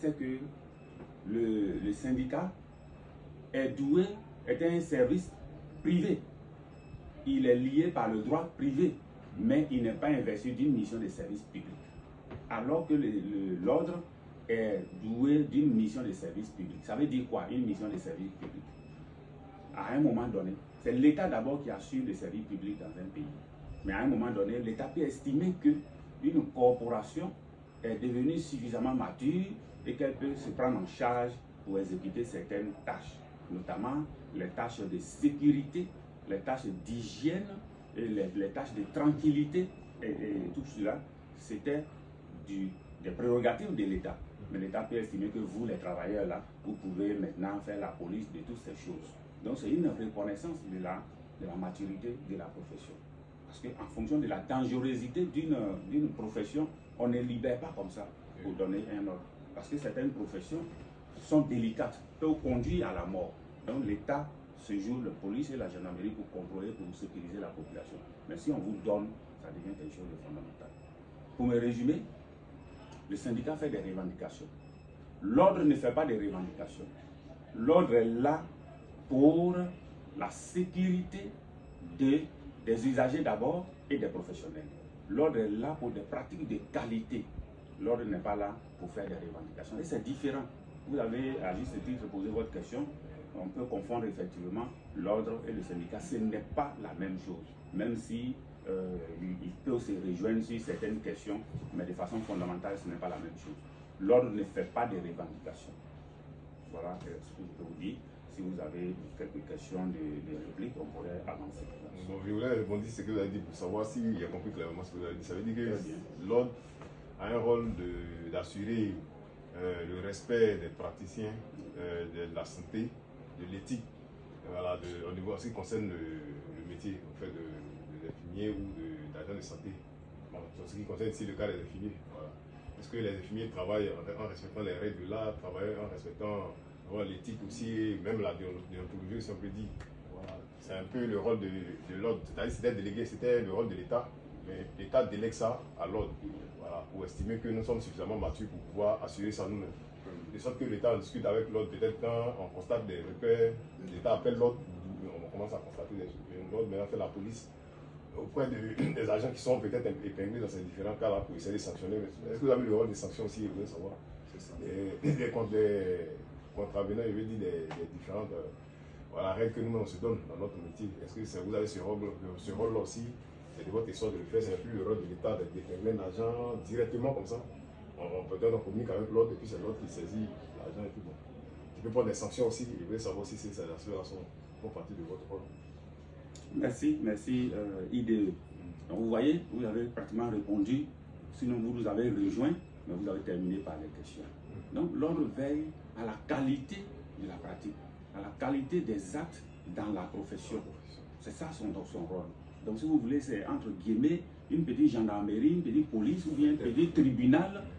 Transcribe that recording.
c'est que le syndicat est un service privé. Il est lié par le droit privé, mais il n'est pas investi d'une mission de service public. Alors que l'ordre est doué d'une mission de service public. Ça veut dire quoi, une mission de service public? À un moment donné, c'est l'État d'abord qui assure le service public dans un pays. Mais à un moment donné, l'État peut estimer qu'une corporation est devenue suffisamment mature et qu'elle peut se prendre en charge pour exécuter certaines tâches, notamment les tâches de sécurité, les tâches d'hygiène et les tâches de tranquillité. Et tout cela, c'était des prérogatives de l'État. Mais l'État peut estimer que vous, les travailleurs, là, vous pouvez maintenant faire la police de toutes ces choses. Donc c'est une reconnaissance de la maturité de la profession. Parce qu'en fonction de la dangerosité d'une profession, on ne libère pas comme ça pour donner un ordre. Parce que certaines professions sont délicates, peuvent conduire à la mort. Donc l'État se joue, la police et la gendarmerie pour contrôler, pour sécuriser la population. Mais si on vous donne, ça devient quelque chose de fondamental. Pour me résumer, le syndicat fait des revendications. L'ordre ne fait pas de revendications. L'ordre est là pour la sécurité des usagers d'abord et des professionnels. L'ordre est là pour des pratiques de qualité. L'ordre n'est pas là pour faire des revendications. Et c'est différent. Vous avez à juste titre posé votre question. On peut confondre effectivement l'ordre et le syndicat. Ce n'est pas la même chose. Même si il peut se rejoindre sur certaines questions, mais de façon fondamentale, ce n'est pas la même chose. L'ordre ne fait pas de revendications. Voilà ce que je peux vous dire. Si vous avez quelques questions de réplique, on pourrait avancer. Bon, je voulais répondre à ce que vous avez dit pour savoir si j'ai compris clairement ce que vous avez dit. Ça veut dire que l'ordre a un rôle d'assurer le respect des praticiens, de la santé, de l'éthique, voilà, au niveau en ce qui concerne le métier en fait, de l'infirmier ou d'agent de santé. Bon, en ce qui concerne ici le cas des infirmiers. Voilà. Est-ce que les infirmiers travaillent en respectant les règles de l'art, travaillent en respectant l'éthique aussi, même la déontologie, si on peut dire. Voilà. C'est un peu le rôle de l'ordre. C'est-à-dire c'était délégué, c'était le rôle de l'État, mais l'État délègue ça à l'ordre. Voilà, pour estimer que nous sommes suffisamment matures pour pouvoir assurer ça nous-mêmes. De sorte que l'État discute avec l'ordre, peut-être quand on constate des repères, l'État appelle l'ordre, on commence à constater des repères. L'ordre maintenant fait la police auprès des agents qui sont peut-être épinglés dans ces différents cas-là pour essayer de sanctionner. Est-ce que vous avez le rôle des sanctions aussi, vous voulez savoir? C'est ça. Des contravenants, je veux dire, des différentes voilà, règles que nous-mêmes on se donne dans notre métier. Est-ce que vous avez ce rôle-là aussi? C'est de votre histoire de le faire, c'est plus le rôle de l'État de déterminer l'agent directement comme ça. Peut-être on communique avec l'autre et puis c'est l'autre qui saisit l'argent et puis bon. Tu peux prendre des sanctions aussi, je voulais savoir si ces actions font partie de votre rôle. Merci, IDE. Donc vous voyez, vous avez pratiquement répondu, sinon vous nous avez rejoint, mais vous avez terminé par les questions. Donc l'ordre veille à la qualité de la pratique, à la qualité des actes dans la profession. C'est ça son rôle. Donc si vous voulez, c'est entre guillemets une petite gendarmerie, une petite police ou bien un petit tribunal